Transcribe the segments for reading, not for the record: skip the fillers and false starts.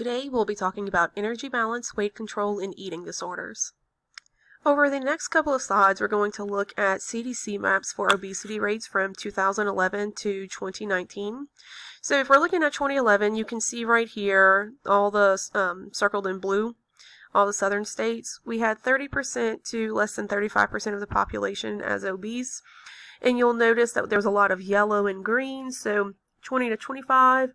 Today we'll be talking about energy balance, weight control, and eating disorders. Over the next couple of slides, we're going to look at CDC maps for obesity rates from 2011 to 2019. So if we're looking at 2011, you can see right here all the circled in blue, all the southern states. We had 30% to less than 35% of the population as obese. And you'll notice that there's a lot of yellow and green, so 20 to 25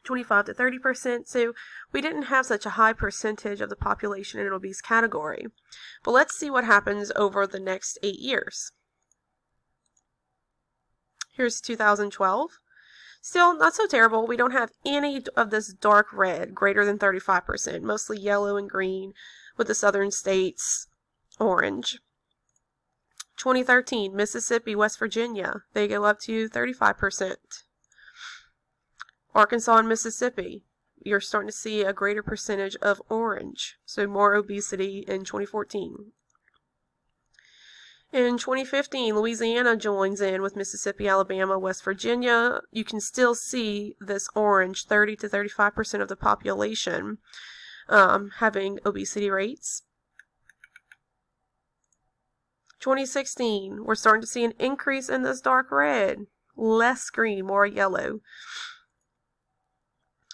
to 30%, so we didn't have such a high percentage of the population in an obese category. But let's see what happens over the next 8 years. Here's 2012. Still not so terrible. We don't have any of this dark red, greater than 35%, mostly yellow and green, with the southern states orange. 2013, Mississippi, West Virginia, they go up to 35%. Arkansas and Mississippi, you're starting to see a greater percentage of orange, so more obesity in 2014. In 2015, Louisiana joins in with Mississippi, Alabama, West Virginia. You can still see this orange, 30 to 35% of the population having obesity rates. 2016, we're starting to see an increase in this dark red, less green, more yellow.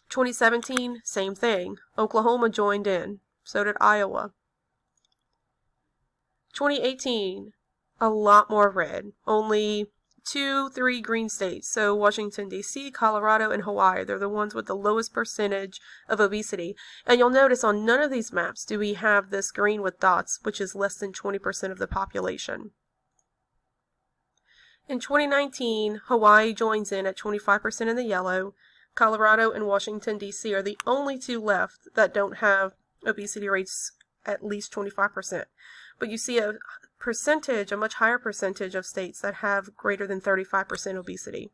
2017, same thing. Oklahoma joined in. So did Iowa. 2018, a lot more red. Only 2-3 green states. So Washington, D.C., Colorado, and Hawaii. They're the ones with the lowest percentage of obesity. And you'll notice on none of these maps do we have this green with dots, which is less than 20% of the population. In 2019, Hawaii joins in at 25% in the yellow. Colorado and Washington, D.C. are the only two left that don't have obesity rates at least 25%. But you see a much higher percentage of states that have greater than 35% obesity.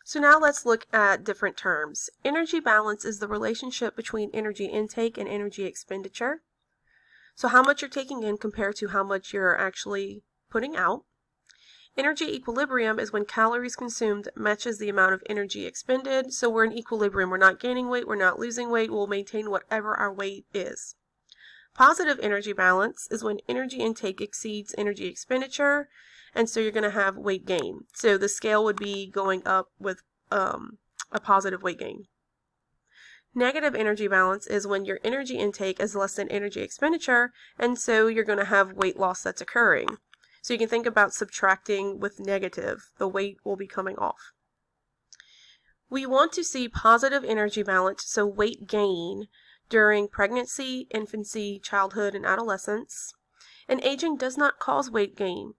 So now let's look at different terms. Energy balance is the relationship between energy intake and energy expenditure. So how much you're taking in compared to how much you're actually putting out. Energy equilibrium is when calories consumed matches the amount of energy expended. So we're in equilibrium. We're not gaining weight. We're not losing weight. We'll maintain whatever our weight is. Positive energy balance is when energy intake exceeds energy expenditure. And so you're going to have weight gain. So the scale would be going up with a positive weight gain. Negative energy balance is when your energy intake is less than energy expenditure. And so you're going to have weight loss that's occurring. So you can think about subtracting with negative. The weight will be coming off. We want to see positive energy balance, so weight gain, during pregnancy, infancy, childhood, and adolescence. And aging does not cause weight gain.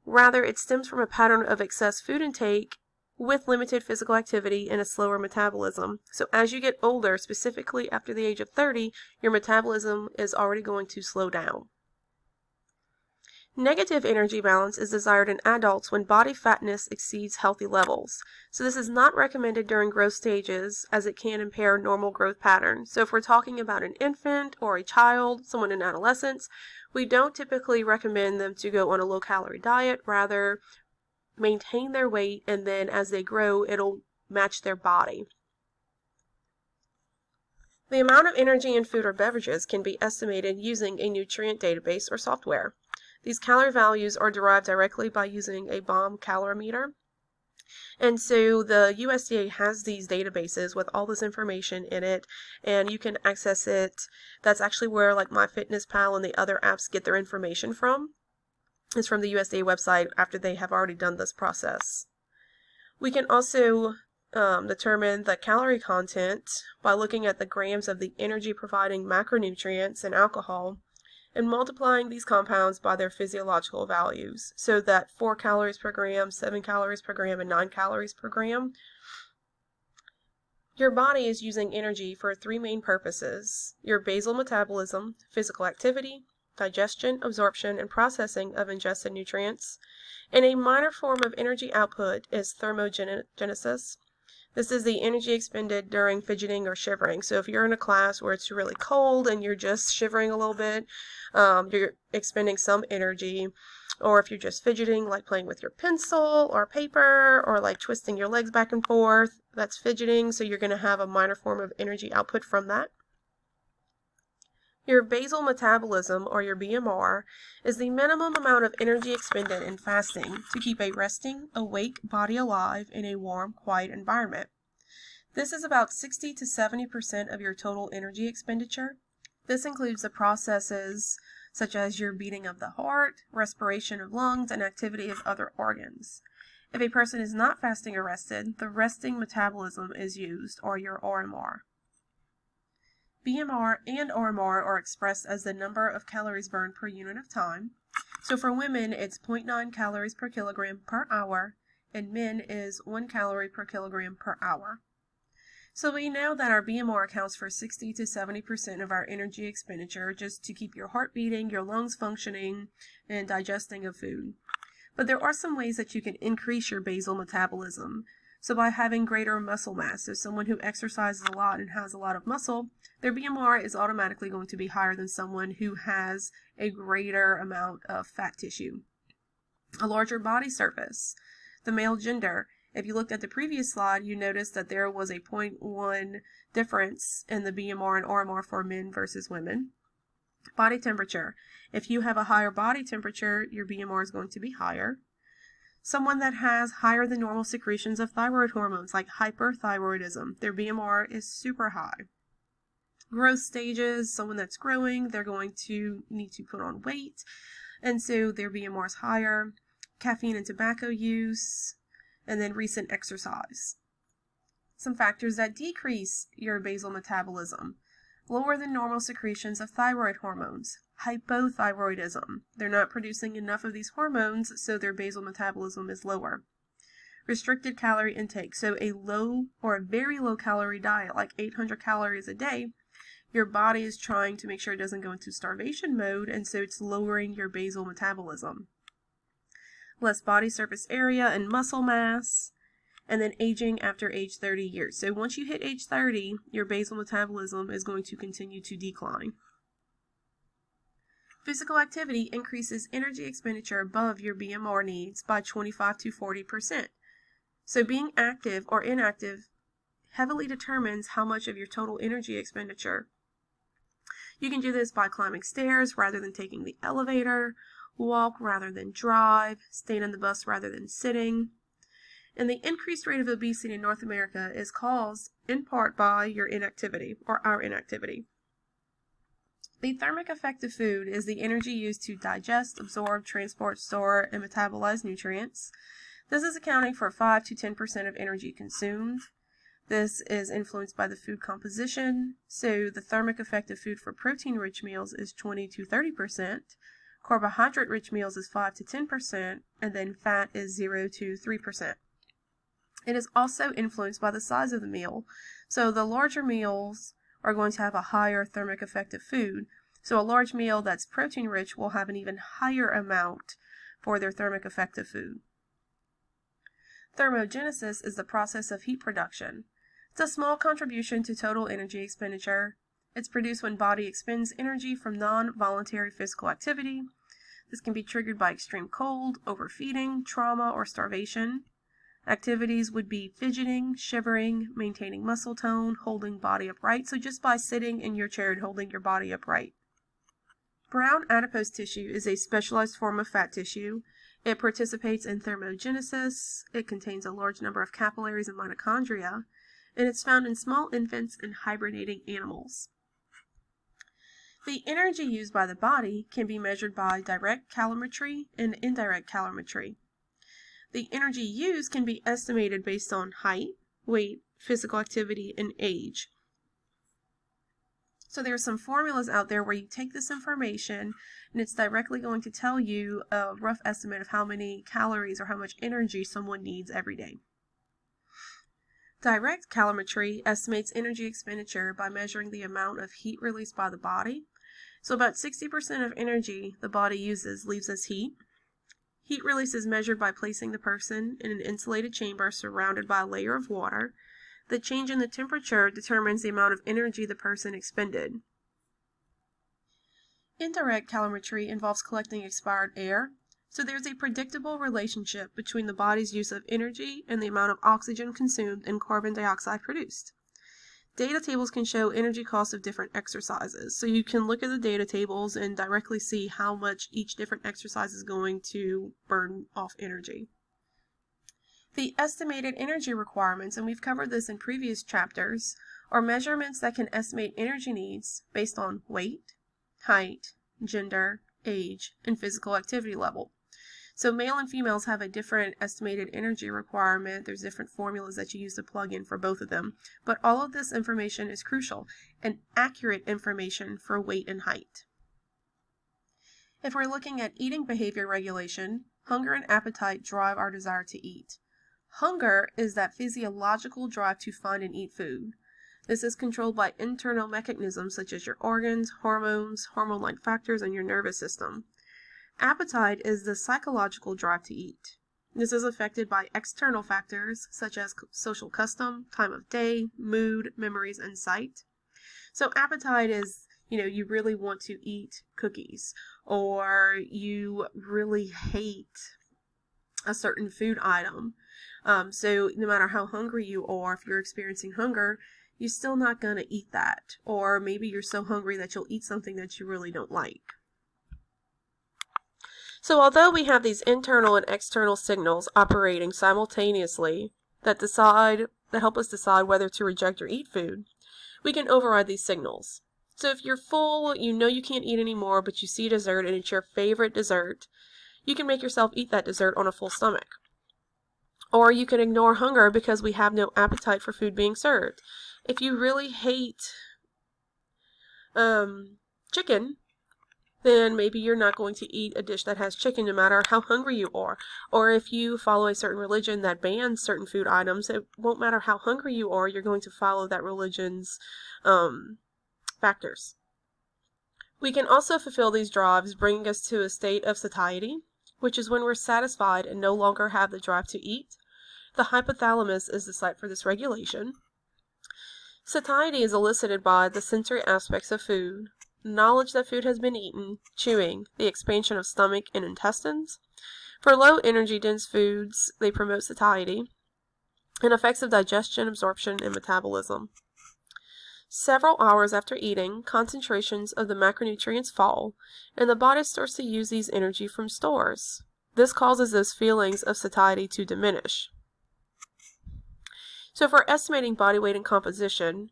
Rather, it stems from a pattern of excess food intake with limited physical activity and a slower metabolism. So as you get older, specifically after the age of 30, your metabolism is already going to slow down. Negative energy balance is desired in adults when body fatness exceeds healthy levels. So this is not recommended during growth stages as it can impair normal growth patterns. So if we're talking about an infant or a child, someone in adolescence, we don't typically recommend them to go on a low-calorie diet. Rather, maintain their weight, and then as they grow, it'll match their body. The amount of energy in food or beverages can be estimated using a nutrient database or software. These calorie values are derived directly by using a BOM calorimeter. And so the USDA has these databases with all this information in it, and you can access it. That's actually where like MyFitnessPal and the other apps get their information from. It's from the USDA website after they have already done this process. We can also determine the calorie content by looking at the grams of the energy-providing macronutrients and alcohol, and multiplying these compounds by their physiological values, so that 4 calories per gram, 7 calories per gram, and 9 calories per gram. Your body is using energy for 3 main purposes: your basal metabolism, physical activity, digestion, absorption, and processing of ingested nutrients, and a minor form of energy output is thermogenesis. This is the energy expended during fidgeting or shivering. So if you're in a class where it's really cold and you're just shivering a little bit, you're expending some energy. Or if you're just fidgeting, like playing with your pencil or paper, or like twisting your legs back and forth, that's fidgeting, so you're going to have a minor form of energy output from that. Your basal metabolism, or your BMR, is the minimum amount of energy expended in fasting to keep a resting, awake body alive in a warm, quiet environment. This is about 60 to 70% of your total energy expenditure. This includes the processes such as your beating of the heart, respiration of lungs, and activity of other organs. If a person is not fasting or rested, the resting metabolism is used, or your RMR. BMR and RMR are expressed as the number of calories burned per unit of time. So for women, it's 0.9 calories per kilogram per hour, and men is 1 calorie per kilogram per hour. So we know that our BMR accounts for 60 to 70% of our energy expenditure just to keep your heart beating, your lungs functioning, and digesting of food. But there are some ways that you can increase your basal metabolism. So by having greater muscle mass, so someone who exercises a lot and has a lot of muscle, their BMR is automatically going to be higher than someone who has a greater amount of fat tissue. A larger body surface, the male gender. If you looked at the previous slide, you noticed that there was a 0.1 difference in the BMR and RMR for men versus women. Body temperature. If you have a higher body temperature, your BMR is going to be higher. Someone that has higher than normal secretions of thyroid hormones, like hyperthyroidism, their BMR is super high. Growth stages, someone that's growing, they're going to need to put on weight, and so their BMR is higher. Caffeine and tobacco use, and then recent exercise. Some factors that decrease your basal metabolism: lower than normal secretions of thyroid hormones, hypothyroidism. They're not producing enough of these hormones, so their basal metabolism is lower. Restricted calorie intake, so a low or a very low calorie diet, like 800 calories a day, your body is trying to make sure it doesn't go into starvation mode, and so it's lowering your basal metabolism. Less body surface area and muscle mass, and then aging after age 30 years. So once you hit age 30, your basal metabolism is going to continue to decline. Physical activity increases energy expenditure above your BMR needs by 25 to 40%. So being active or inactive heavily determines how much of your total energy expenditure. You can do this by climbing stairs rather than taking the elevator, walk rather than drive, stand on the bus rather than sitting. And the increased rate of obesity in North America is caused in part by your inactivity, or our inactivity. The thermic effect of food is the energy used to digest, absorb, transport, store, and metabolize nutrients. This is accounting for 5 to 10% of energy consumed. This is influenced by the food composition. So the thermic effect of food for protein-rich meals is 20 to 30%. Carbohydrate-rich meals is 5 to 10%, and then fat is 0 to 3%. It is also influenced by the size of the meal. So the larger meals are going to have a higher thermic effect of food. So a large meal that's protein-rich will have an even higher amount for their thermic effect of food. Thermogenesis is the process of heat production. It's a small contribution to total energy expenditure. It's produced when body expends energy from non-voluntary physical activity. This can be triggered by extreme cold, overfeeding, trauma, or starvation. Activities would be fidgeting, shivering, maintaining muscle tone, holding body upright. So just by sitting in your chair and holding your body upright. Brown adipose tissue is a specialized form of fat tissue. It participates in thermogenesis. It contains a large number of capillaries and mitochondria, and it's found in small infants and hibernating animals. The energy used by the body can be measured by direct calorimetry and indirect calorimetry. The energy used can be estimated based on height, weight, physical activity, and age. So there are some formulas out there where you take this information and it's directly going to tell you a rough estimate of how many calories or how much energy someone needs every day. Direct calorimetry estimates energy expenditure by measuring the amount of heat released by the body. So about 60% of energy the body uses leaves as heat. Heat release is measured by placing the person in an insulated chamber surrounded by a layer of water. The change in the temperature determines the amount of energy the person expended. Indirect calorimetry involves collecting expired air. So there's a predictable relationship between the body's use of energy and the amount of oxygen consumed and carbon dioxide produced. Data tables can show energy costs of different exercises. So you can look at the data tables and directly see how much each different exercise is going to burn off energy. The estimated energy requirements, and we've covered this in previous chapters, are measurements that can estimate energy needs based on weight, height, gender, age, and physical activity level. So male and females have a different estimated energy requirement. There's different formulas that you use to plug in for both of them. But all of this information is crucial and accurate information for weight and height. If we're looking at eating behavior regulation, hunger and appetite drive our desire to eat. Hunger is that physiological drive to find and eat food. This is controlled by internal mechanisms such as your organs, hormones, hormone-like factors, and your nervous system. Appetite is the psychological drive to eat. This is affected by external factors such as social custom, time of day, mood, memories, and sight. So appetite is, you really want to eat cookies, or you really hate a certain food item. So no matter how hungry you are, if you're experiencing hunger, you're still not going to eat that. Or maybe you're so hungry that you'll eat something that you really don't like. So although we have these internal and external signals operating simultaneously that help us decide whether to reject or eat food, we can override these signals. So if you're full, you know you can't eat anymore, but you see dessert and it's your favorite dessert, you can make yourself eat that dessert on a full stomach. Or you can ignore hunger because we have no appetite for food being served. If you really hate chicken, then maybe you're not going to eat a dish that has chicken no matter how hungry you are. Or if you follow a certain religion that bans certain food items, it won't matter how hungry you are, you're going to follow that religion's factors. We can also fulfill these drives, bringing us to a state of satiety, which is when we're satisfied and no longer have the drive to eat. The hypothalamus is the site for this regulation. Satiety is elicited by the sensory aspects of food, knowledge that food has been eaten, chewing, the expansion of stomach and intestines. For low energy dense foods, they promote satiety and effects of digestion, absorption, and metabolism. Several hours after eating, concentrations of the macronutrients fall, and the body starts to use these energy from stores. This causes those feelings of satiety to diminish. So if we're estimating body weight and composition,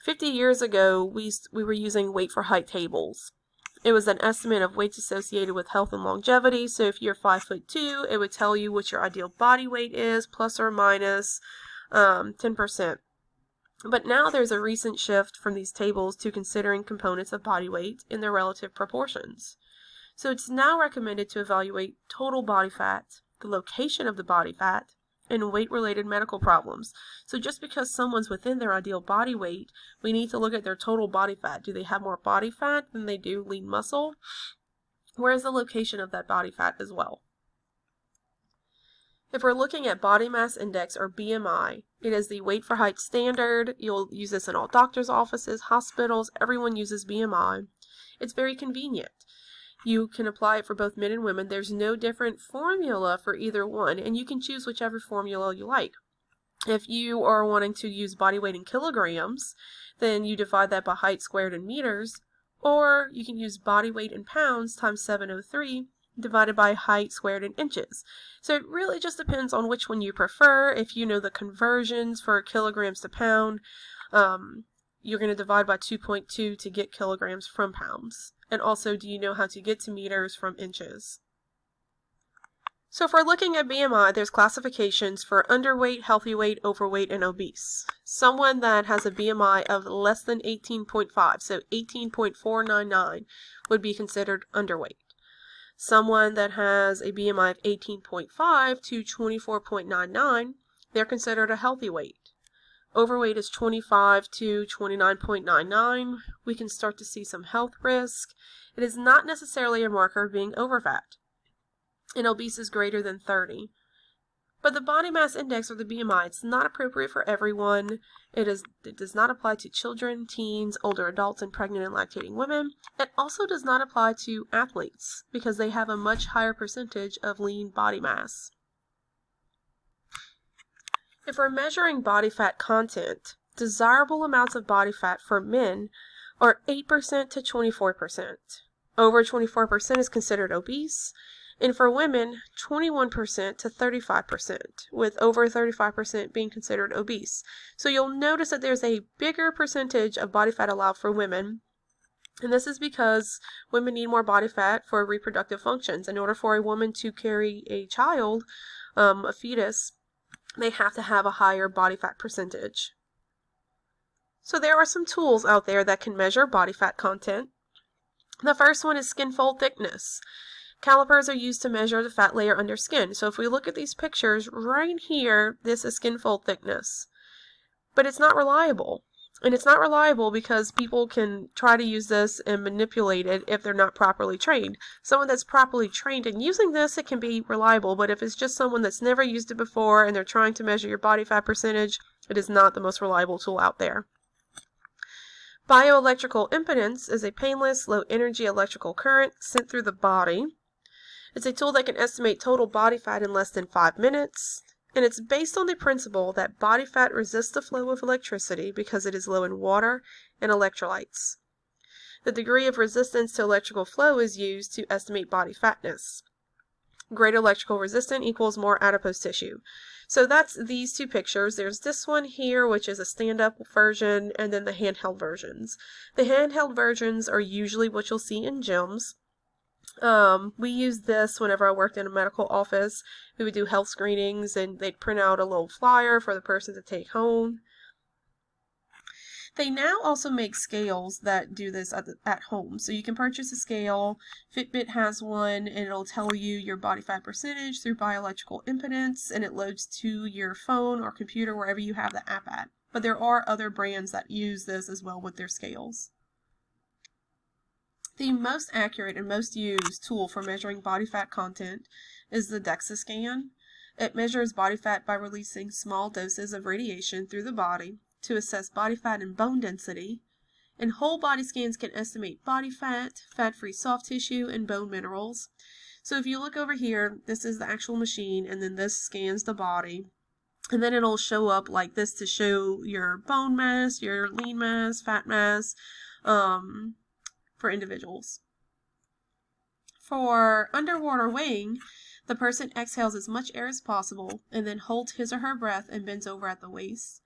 50 years ago, we were using weight for height tables. It was an estimate of weights associated with health and longevity. So if you're 5'2", it would tell you what your ideal body weight is, plus or minus 10%. But now there's a recent shift from these tables to considering components of body weight in their relative proportions. So it's now recommended to evaluate total body fat, the location of the body fat, and weight-related medical problems. So just because someone's within their ideal body weight, we need to look at their total body fat. Do they have more body fat than they do lean muscle? Where is the location of that body fat as well? If we're looking at body mass index, or BMI, it is the weight for height standard. You'll use this in all doctors' offices, hospitals. Everyone uses BMI. It's very convenient. You can apply it for both men and women. There's no different formula for either one, and you can choose whichever formula you like. If you are wanting to use body weight in kilograms, then you divide that by height squared in meters, or you can use body weight in pounds times 703 divided by height squared in inches. So it really just depends on which one you prefer. If you know the conversions for kilograms to pound, you're going to divide by 2.2 to get kilograms from pounds. And also, do you know how to get to meters from inches? So if we're looking at BMI, there's classifications for underweight, healthy weight, overweight, and obese. Someone that has a BMI of less than 18.5, so 18.499, would be considered underweight. Someone that has a BMI of 18.5 to 24.99, they're considered a healthy weight. Overweight is 25 to 29.99. We can start to see some health risk. It is not necessarily a marker of being overfat. And obese is greater than 30. But the body mass index, or the BMI, it's not appropriate for everyone. It does not apply to children, teens, older adults, and pregnant and lactating women. It also does not apply to athletes because they have a much higher percentage of lean body mass. If we're measuring body fat content, desirable amounts of body fat for men are 8% to 24%. Over 24% is considered obese, and for women, 21% to 35%, with over 35% being considered obese. So you'll notice that there's a bigger percentage of body fat allowed for women, and this is because women need more body fat for reproductive functions. In order for a woman to carry a child, a fetus, they have to have a higher body fat percentage. So there are some tools out there that can measure body fat content. The first one is skin fold thickness. Calipers are used to measure the fat layer under skin. So if we look at these pictures, right here, this is skin fold thickness. But it's not reliable. And it's not reliable because people can try to use this and manipulate it if they're not properly trained. Someone that's properly trained in using this, it can be reliable. But if it's just someone that's never used it before and they're trying to measure your body fat percentage, it is not the most reliable tool out there. Bioelectrical impedance is a painless, low-energy electrical current sent through the body. It's a tool that can estimate total body fat in less than 5 minutes, and it's based on the principle that body fat resists the flow of electricity because it is low in water and electrolytes. The degree of resistance to electrical flow is used to estimate body fatness. Greater electrical resistance equals more adipose tissue. So that's these two pictures. There's this one here, which is a stand-up version, and then the handheld versions. The handheld versions are usually what you'll see in gyms. We used this whenever I worked in a medical office. We would do health screenings and they'd print out a little flyer for the person to take home. They now also make scales that do this at home. So you can purchase a scale. Fitbit has one and it'll tell you your body fat percentage through bioelectrical impedance, and it loads to your phone or computer wherever you have the app at. But there are other brands that use this as well with their scales. The most accurate and most used tool for measuring body fat content is the DEXA scan. It measures body fat by releasing small doses of radiation through the body to assess body fat and bone density. And whole body scans can estimate body fat, fat-free soft tissue, and bone minerals. So if you look over here, this is the actual machine, and then this scans the body. And then it'll show up like this to show your bone mass, your lean mass, fat mass, for individuals. For underwater weighing, the person exhales as much air as possible and then holds his or her breath and bends over at the waist.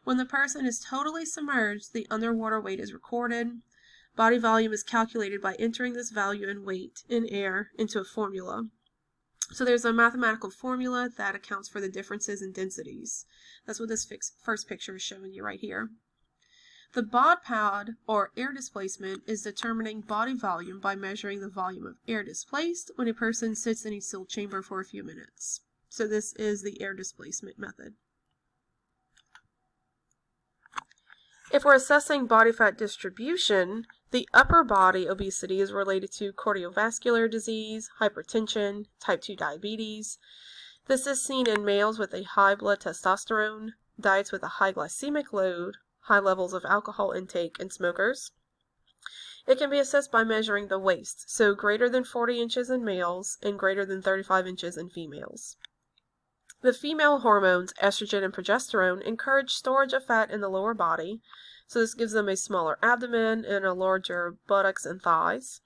When the person is totally submerged, the underwater weight is recorded. Body volume is calculated by entering this value in weight in air into a formula. So there's a mathematical formula that accounts for the differences in densities. That's what this first picture is showing you right here. The bod pad, or air displacement, is determining body volume by measuring the volume of air displaced when a person sits in a sealed chamber for a few minutes. So this is the air displacement method. If we're assessing body fat distribution, the upper body obesity is related to cardiovascular disease, hypertension, type 2 diabetes. This is seen in males with a high blood testosterone, diets with a high glycemic load, high levels of alcohol intake, and smokers. It can be assessed by measuring the waist, so greater than 40 inches in males and greater than 35 inches in females. The female hormones, estrogen and progesterone, encourage storage of fat in the lower body, so this gives them a smaller abdomen and a larger buttocks and thighs.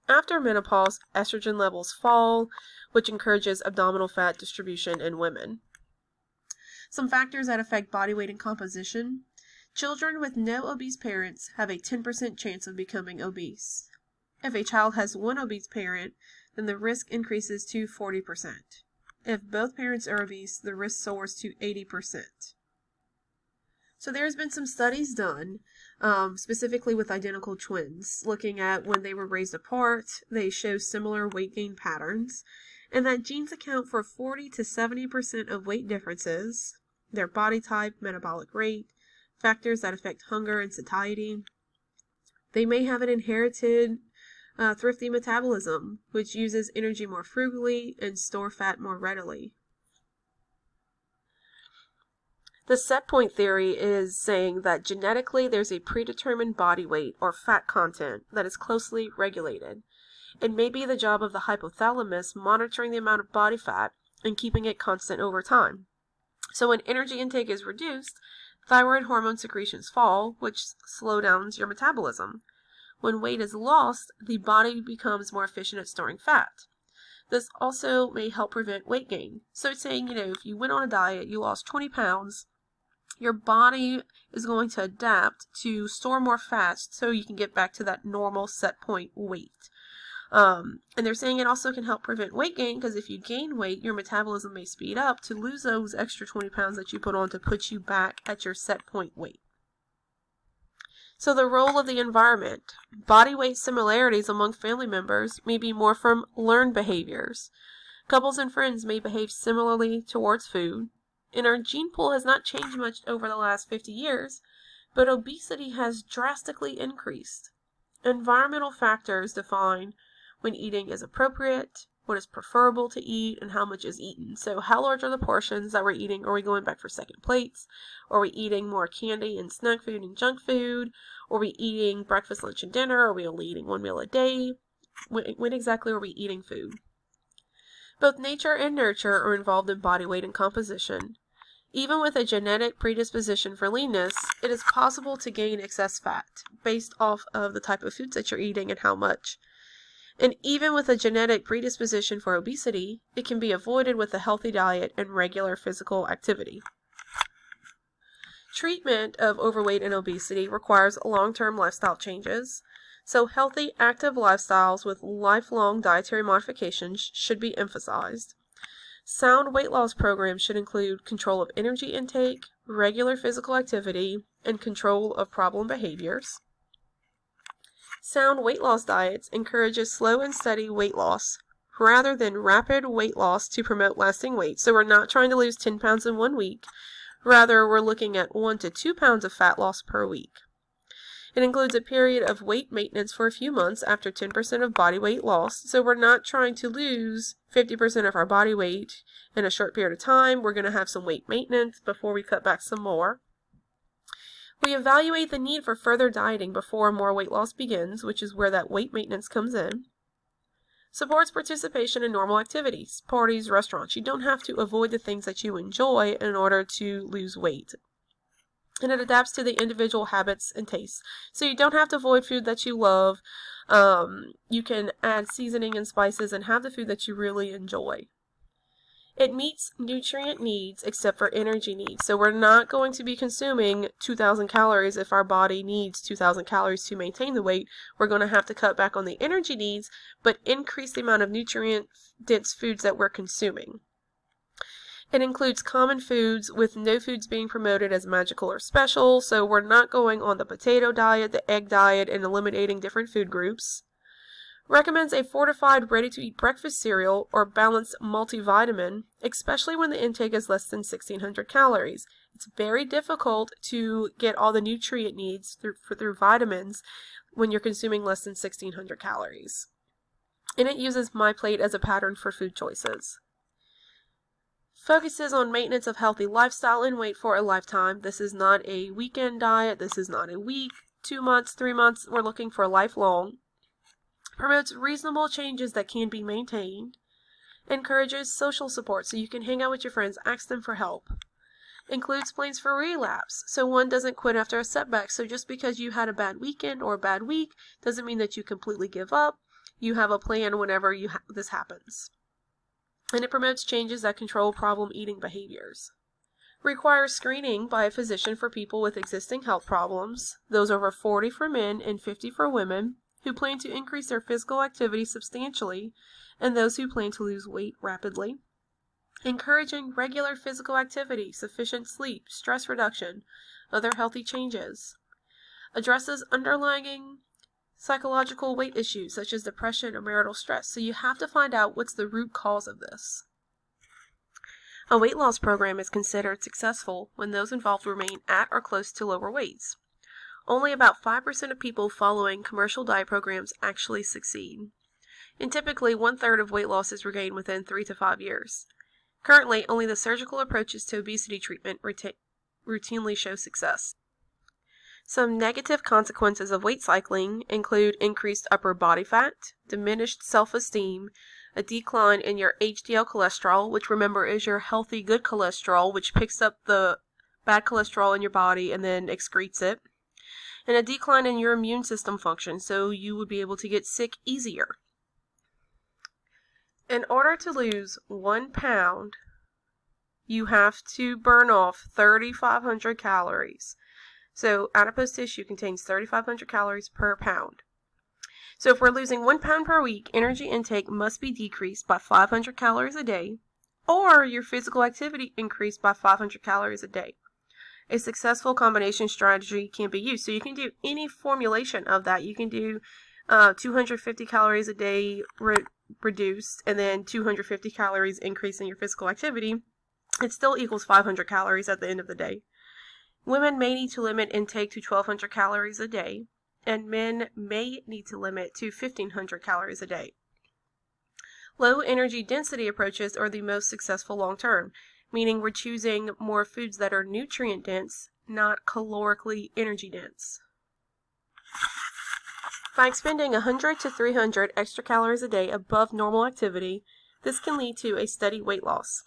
After menopause, estrogen levels fall, which encourages abdominal fat distribution in women. Some factors that affect body weight and composition. Children with no obese parents have a 10% chance of becoming obese. If a child has one obese parent, then the risk increases to 40%. If both parents are obese, the risk soars to 80%. So there's been some studies done, specifically with identical twins, looking at when they were raised apart. They show similar weight gain patterns, and that genes account for 40 to 70% of weight differences, their body type, metabolic rate, factors that affect hunger and satiety. They may have an inherited thrifty metabolism, which uses energy more frugally and store fat more readily. The set point theory is saying that genetically there's a predetermined body weight or fat content that is closely regulated. It may be the job of the hypothalamus monitoring the amount of body fat and keeping it constant over time. So when energy intake is reduced, thyroid hormone secretions fall, which slow down your metabolism. When weight is lost, the body becomes more efficient at storing fat. This also may help prevent weight gain. So it's saying, if you went on a diet, you lost 20 pounds, your body is going to adapt to store more fat so you can get back to that normal set point weight. And they're saying it also can help prevent weight gain because if you gain weight, your metabolism may speed up to lose those extra 20 pounds that you put on to put you back at your set point weight. So the role of the environment. Body weight similarities among family members may be more from learned behaviors. Couples and friends may behave similarly towards food. And our gene pool has not changed much over the last 50 years, but obesity has drastically increased. Environmental factors define when eating is appropriate, what is preferable to eat, and how much is eaten. So how large are the portions that we're eating? Are we going back for second plates? Are we eating more candy and snack food and junk food? Are we eating breakfast, lunch, and dinner? Are we only eating one meal a day? When exactly are we eating food? Both nature and nurture are involved in body weight and composition. Even with a genetic predisposition for leanness, it is possible to gain excess fat based off of the type of foods that you're eating and how much. And even with a genetic predisposition for obesity, it can be avoided with a healthy diet and regular physical activity. Treatment of overweight and obesity requires long-term lifestyle changes, so healthy, active lifestyles with lifelong dietary modifications should be emphasized. Sound weight loss programs should include control of energy intake, regular physical activity, and control of problem behaviors. Sound weight loss diets encourages slow and steady weight loss rather than rapid weight loss to promote lasting weight. So we're not trying to lose 10 pounds in 1 week. Rather, we're looking at 1 to 2 pounds of fat loss per week. It includes a period of weight maintenance for a few months after 10% of body weight loss. So we're not trying to lose 50% of our body weight in a short period of time. We're going to have some weight maintenance before we cut back some more. We evaluate the need for further dieting before more weight loss begins, which is where that weight maintenance comes in. Supports participation in normal activities, parties, restaurants. You don't have to avoid the things that you enjoy in order to lose weight. And it adapts to the individual habits and tastes. So you don't have to avoid food that you love. You can add seasoning and spices and have the food that you really enjoy. It meets nutrient needs except for energy needs. So we're not going to be consuming 2,000 calories if our body needs 2,000 calories to maintain the weight. We're going to have to cut back on the energy needs, but increase the amount of nutrient-dense foods that we're consuming. It includes common foods with no foods being promoted as magical or special. So we're not going on the potato diet, the egg diet, and eliminating different food groups. Recommends a fortified, ready-to-eat breakfast cereal or balanced multivitamin, especially when the intake is less than 1,600 calories. It's very difficult to get all the nutrient needs through vitamins when you're consuming less than 1,600 calories. And it uses MyPlate as a pattern for food choices. Focuses on maintenance of healthy lifestyle and weight for a lifetime. This is not a weekend diet. This is not a week, 2 months, 3 months. We're looking for lifelong. Promotes reasonable changes that can be maintained. Encourages social support so you can hang out with your friends, ask them for help. Includes plans for relapse so one doesn't quit after a setback. So just because you had a bad weekend or a bad week doesn't mean that you completely give up. You have a plan whenever this happens. And it promotes changes that control problem eating behaviors. Requires screening by a physician for people with existing health problems, those over 40 for men and 50 for women, who plan to increase their physical activity substantially, and those who plan to lose weight rapidly. Encouraging regular physical activity, sufficient sleep, stress reduction, other healthy changes. Addresses underlying psychological weight issues such as depression or marital stress. So you have to find out what's the root cause of this. A weight loss program is considered successful when those involved remain at or close to lower weights. Only about 5% of people following commercial diet programs actually succeed. And typically 1/3 of weight loss is regained within 3 to 5 years. Currently, only the surgical approaches to obesity treatment routinely show success. Some negative consequences of weight cycling include increased upper body fat, diminished self-esteem, a decline in your HDL cholesterol, which remember is your healthy good cholesterol, which picks up the bad cholesterol in your body and then excretes it, and a decline in your immune system function, so you would be able to get sick easier. In order to lose 1 pound, you have to burn off 3,500 calories. So adipose tissue contains 3,500 calories per pound. So if we're losing 1 pound per week, energy intake must be decreased by 500 calories a day, or your physical activity increased by 500 calories a day. A successful combination strategy can be used. So you can do any formulation of that. You can do 250 calories a day reduced, and then 250 calories increase in your physical activity. It still equals 500 calories at the end of the day. Women may need to limit intake to 1,200 calories a day, and men may need to limit to 1,500 calories a day. Low energy density approaches are the most successful long term, meaning we're choosing more foods that are nutrient dense, not calorically energy dense. By expending 100 to 300 extra calories a day above normal activity, this can lead to a steady weight loss.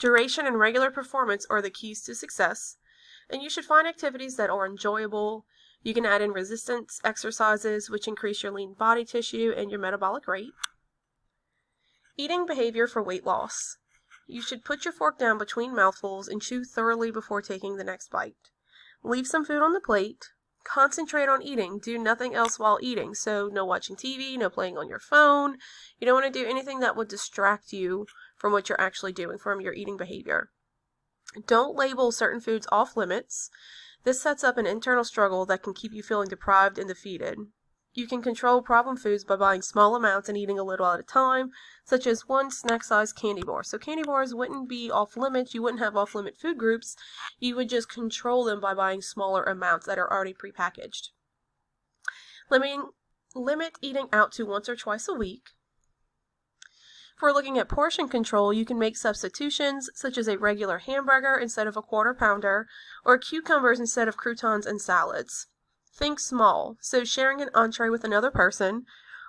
Duration and regular performance are the keys to success, and you should find activities that are enjoyable. You can add in resistance exercises, which increase your lean body tissue and your metabolic rate. Eating behavior for weight loss. You should put your fork down between mouthfuls and chew thoroughly before taking the next bite. Leave some food on the plate. Concentrate on eating. Do nothing else while eating. So no watching TV, no playing on your phone. You don't want to do anything that would distract you from what you're actually doing, from your eating behavior. Don't label certain foods off limits. This sets up an internal struggle that can keep you feeling deprived and defeated. You can control problem foods by buying small amounts and eating a little at a time, such as 1 snack-sized candy bar. So candy bars wouldn't be off limits. You wouldn't have off-limit food groups. You would just control them by buying smaller amounts that are already prepackaged. Limit eating out to once or twice a week. If we're looking at portion control, you can make substitutions, such as a regular hamburger instead of a quarter pounder, or cucumbers instead of croutons and salads. Think small, so sharing an entree with another person,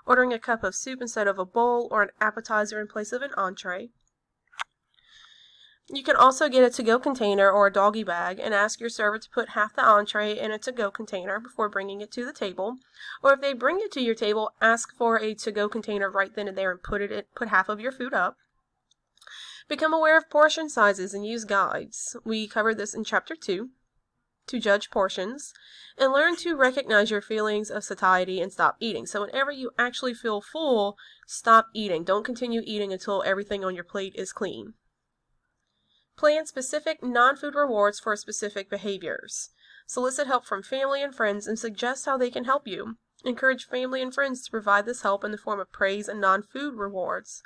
ordering a cup of soup instead of a bowl, or an appetizer in place of an entree. You can also get a to-go container or a doggy bag and ask your server to put half the entree in a to-go container before bringing it to the table. Or if they bring it to your table, ask for a to-go container right then and there and put half of your food up. Become aware of portion sizes and use guides. We covered this in Chapter 2, to judge portions, and learn to recognize your feelings of satiety and stop eating. So whenever you actually feel full, stop eating. Don't continue eating until everything on your plate is clean. Plan specific non-food rewards for specific behaviors. Solicit help from family and friends and suggest how they can help you. Encourage family and friends to provide this help in the form of praise and non-food rewards.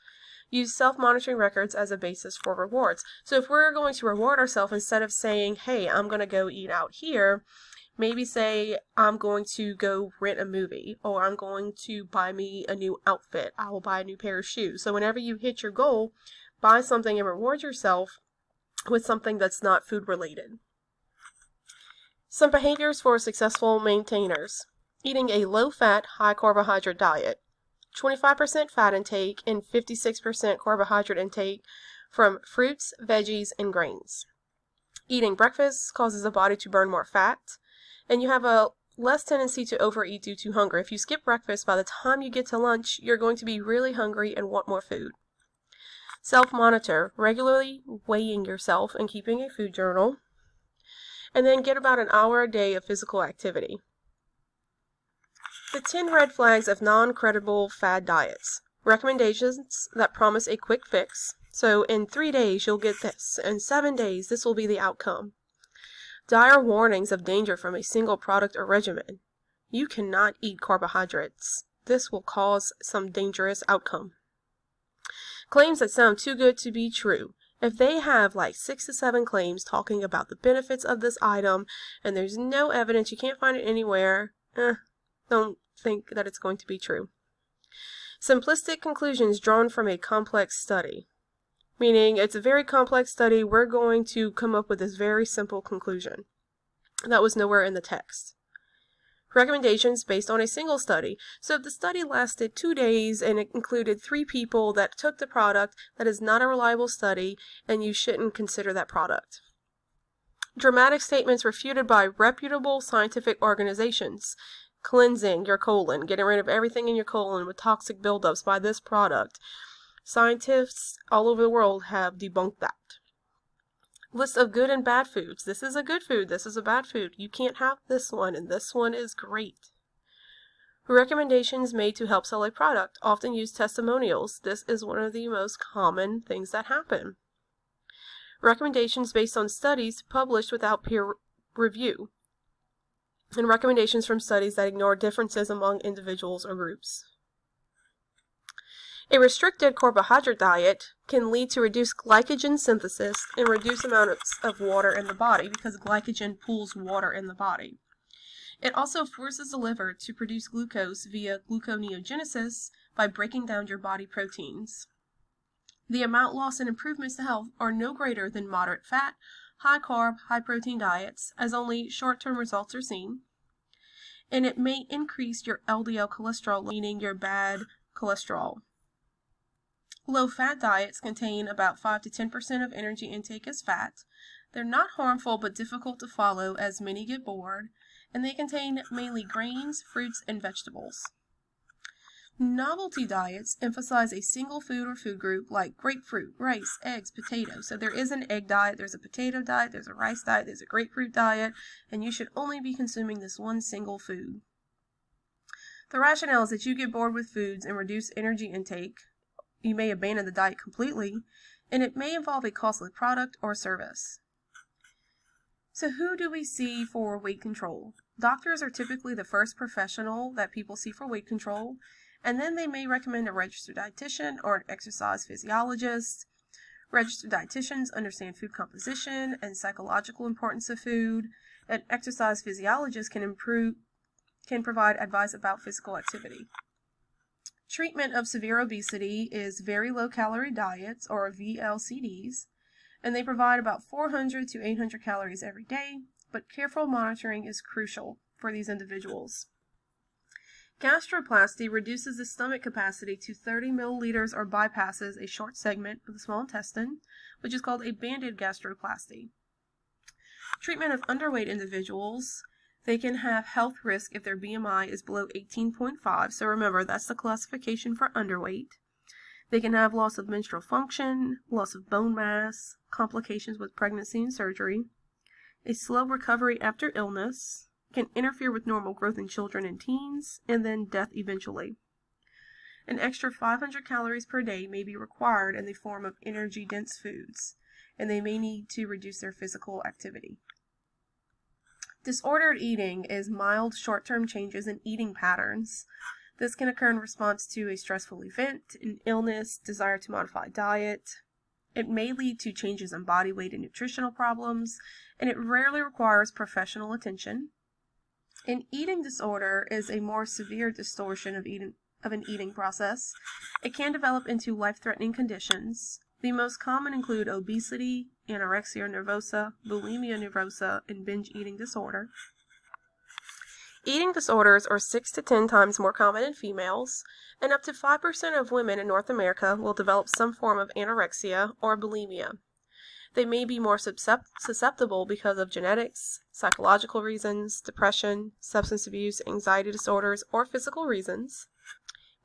Use self-monitoring records as a basis for rewards. So if we're going to reward ourselves, instead of saying, hey, I'm going to go eat out here, maybe say, I'm going to go rent a movie, or I'm going to buy me a new outfit. I will buy a new pair of shoes. So whenever you hit your goal, buy something and reward yourself with something that's not food related. Some behaviors for successful maintainers. Eating a low-fat, high-carbohydrate diet. 25% fat intake and 56% carbohydrate intake from fruits, veggies, and grains. Eating breakfast causes the body to burn more fat, and you have a less tendency to overeat due to hunger. If you skip breakfast, by the time you get to lunch, you're going to be really hungry and want more food. Self-monitor, regularly weighing yourself and keeping a food journal. And then get about an hour a day of physical activity. The 10 red flags of non-credible fad diets. Recommendations that promise a quick fix. So in 3 days you'll get this. In 7 days this will be the outcome. Dire warnings of danger from a single product or regimen. You cannot eat carbohydrates. This will cause some dangerous outcome. Claims that sound too good to be true. If they have like 6 to 7 claims talking about the benefits of this item and there's no evidence, you can't find it anywhere, don't think that it's going to be true. Simplistic conclusions drawn from a complex study. meaning it's a very complex study. We're going to come up with this very simple conclusion. That was nowhere in the text. Recommendations based on a single study. So if the study lasted 2 days and it included 3 people that took the product, that is not a reliable study, and you shouldn't consider that product. Dramatic statements refuted by reputable scientific organizations. Cleansing your colon, getting rid of everything in your colon with toxic buildups by this product. Scientists all over the world have debunked that. List of good and bad foods. This is a good food. This is a bad food. You can't have this one, and this one is great. Recommendations made to help sell a product. Often use testimonials. This is one of the most common things that happen. Recommendations based on studies published without peer review. And recommendations from studies that ignore differences among individuals or groups. A restricted carbohydrate diet can lead to reduced glycogen synthesis and reduced amounts of water in the body because glycogen pools water in the body. It also forces the liver to produce glucose via gluconeogenesis by breaking down your body proteins. The amount lost and improvements to health are no greater than moderate fat, high carb, high protein diets, as only short-term results are seen. And it may increase your LDL cholesterol, meaning your bad cholesterol. Low-fat diets contain about 5 to 10% of energy intake as fat. They're not harmful but difficult to follow as many get bored, and they contain mainly grains, fruits, and vegetables. Novelty diets emphasize a single food or food group like grapefruit, rice, eggs, potatoes. So there is an egg diet, there's a potato diet, there's a rice diet, there's a grapefruit diet, and you should only be consuming this one single food. The rationale is that you get bored with foods and reduce energy intake. You may abandon the diet completely, and it may involve a costly product or service. So who do we see for weight control? Doctors are typically the first professional that people see for weight control, and then they may recommend a registered dietitian or an exercise physiologist. Registered dietitians understand food composition and psychological importance of food. An exercise physiologist can provide advice about physical activity. Treatment of severe obesity is very low-calorie diets, or VLCDs, and they provide about 400 to 800 calories every day, but careful monitoring is crucial for these individuals. Gastroplasty reduces the stomach capacity to 30 milliliters or bypasses a short segment of the small intestine, which is called a banded gastroplasty. Treatment of underweight individuals. They can have health risk if their BMI is below 18.5, so remember, that's the classification for underweight. They can have loss of menstrual function, loss of bone mass, complications with pregnancy and surgery, a slow recovery after illness, can interfere with normal growth in children and teens, and then death eventually. An extra 500 calories per day may be required in the form of energy-dense foods, and they may need to reduce their physical activity. Disordered eating is mild short-term changes in eating patterns. This can occur in response to a stressful event, an illness, desire to modify diet. It may lead to changes in body weight and nutritional problems, and it rarely requires professional attention. An eating disorder is a more severe distortion of an eating process. It can develop into life-threatening conditions. The most common include obesity, anorexia nervosa, bulimia nervosa, and binge eating disorder. Eating disorders are 6 to 10 times more common in females, and up to 5% of women in North America will develop some form of anorexia or bulimia. They may be more susceptible because of genetics, psychological reasons, depression, substance abuse, anxiety disorders, or physical reasons.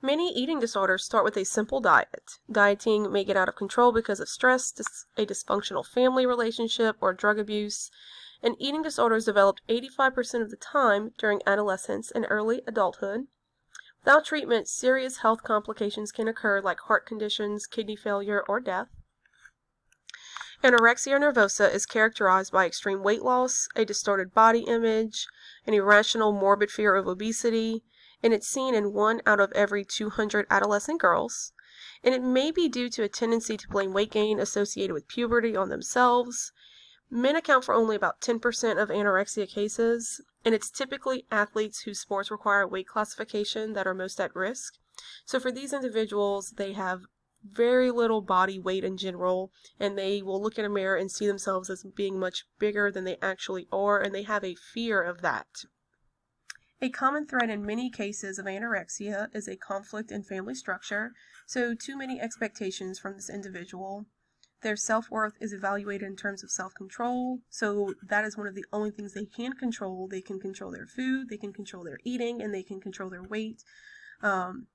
Many eating disorders start with a simple diet. Dieting may get out of control because of stress, a dysfunctional family relationship, or drug abuse, and eating disorders develop 85% of the time during adolescence and early adulthood. Without treatment, serious health complications can occur like heart conditions, kidney failure, or death. Anorexia nervosa is characterized by extreme weight loss, a distorted body image, an irrational morbid fear of obesity, and it's seen in 1 out of every 200 adolescent girls. And it may be due to a tendency to blame weight gain associated with puberty on themselves. Men account for only about 10% of anorexia cases, and it's typically athletes whose sports require weight classification that are most at risk. So for these individuals, they have very little body weight in general, and they will look in a mirror and see themselves as being much bigger than they actually are, and they have a fear of that. A common thread in many cases of anorexia is a conflict in family structure, so too many expectations from this individual. Their self-worth is evaluated in terms of self-control, so that is one of the only things they can control. They can control their food, they can control their eating, and they can control their weight.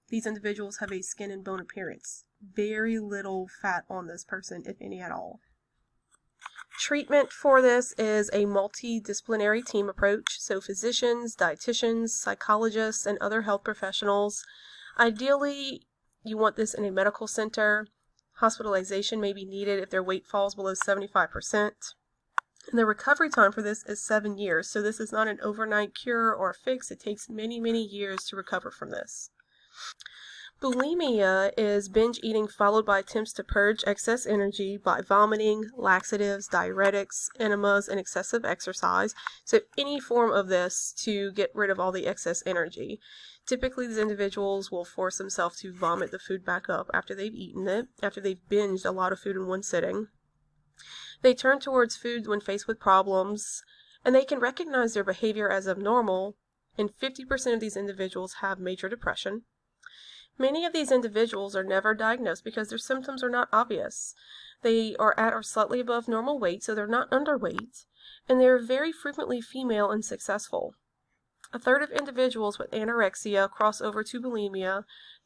These individuals have a skin and bone appearance. Very little fat on this person, if any at all. Treatment for this is a multidisciplinary team approach, so physicians, dietitians, psychologists, and other health professionals. Ideally, you want this in a medical center. Hospitalization may be needed if their weight falls below 75%. And the recovery time for this is 7 years, so this is not an overnight cure or fix. It takes many, many years to recover from this. Bulimia is binge eating followed by attempts to purge excess energy by vomiting, laxatives, diuretics, enemas, and excessive exercise. So any form of this to get rid of all the excess energy. Typically, these individuals will force themselves to vomit the food back up after they've eaten it, after they've binged a lot of food in one sitting. They turn towards food when faced with problems, and they can recognize their behavior as abnormal, and 50% of these individuals have major depression. Many of these individuals are never diagnosed because their symptoms are not obvious. They are at or slightly above normal weight, so they're not underweight, and they are very frequently female and successful. A third of individuals with anorexia cross over to bulimia,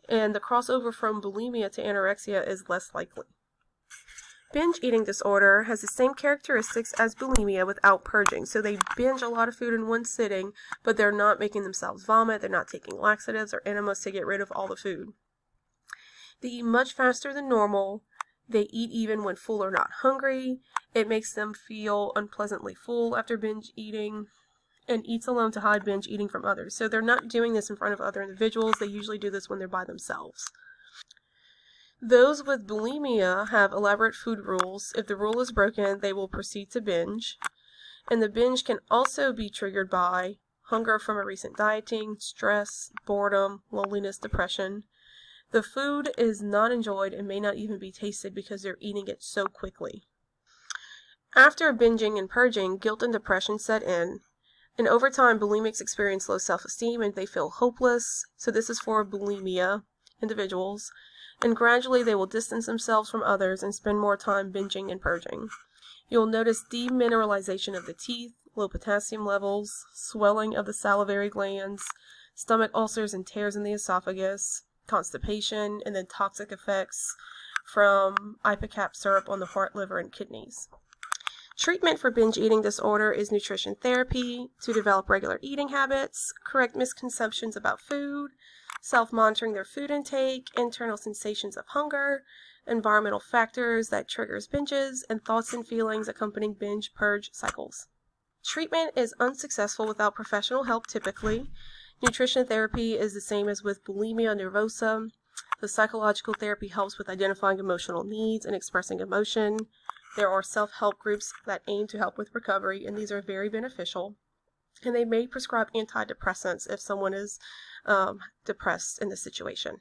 and the crossover from bulimia to anorexia is less likely. Binge eating disorder has the same characteristics as bulimia without purging. So they binge a lot of food in one sitting, but they're not making themselves vomit, they're not taking laxatives or enemas to get rid of all the food. They eat much faster than normal. They eat even when full or not hungry. It makes them feel unpleasantly full after binge eating, and eats alone to hide binge eating from others. So they're not doing this in front of other individuals. They usually do this when they're by themselves. Those with bulimia have elaborate food rules. If the rule is broken, they will proceed to binge. And the binge can also be triggered by hunger from a recent dieting, stress, boredom, loneliness, depression. The food is not enjoyed and may not even be tasted because they're eating it so quickly. After binging and purging, guilt and depression set in. And over time, bulimics experience low self-esteem and they feel hopeless. So this is for bulimia individuals. And gradually they will distance themselves from others and spend more time binging and purging. You'll notice demineralization of the teeth, low potassium levels, swelling of the salivary glands, stomach ulcers and tears in the esophagus, constipation, and then toxic effects from ipecac syrup on the heart, liver, and kidneys. Treatment for binge eating disorder is nutrition therapy to develop regular eating habits, correct misconceptions about food, self-monitoring their food intake, internal sensations of hunger, environmental factors that triggers binges, and thoughts and feelings accompanying binge-purge cycles. Treatment is unsuccessful without professional help typically. Nutrition therapy is the same as with Bulimia Nervosa. The psychological therapy helps with identifying emotional needs and expressing emotion. There are self-help groups that aim to help with recovery, and these are very beneficial. And they may prescribe antidepressants if someone is depressed in this situation.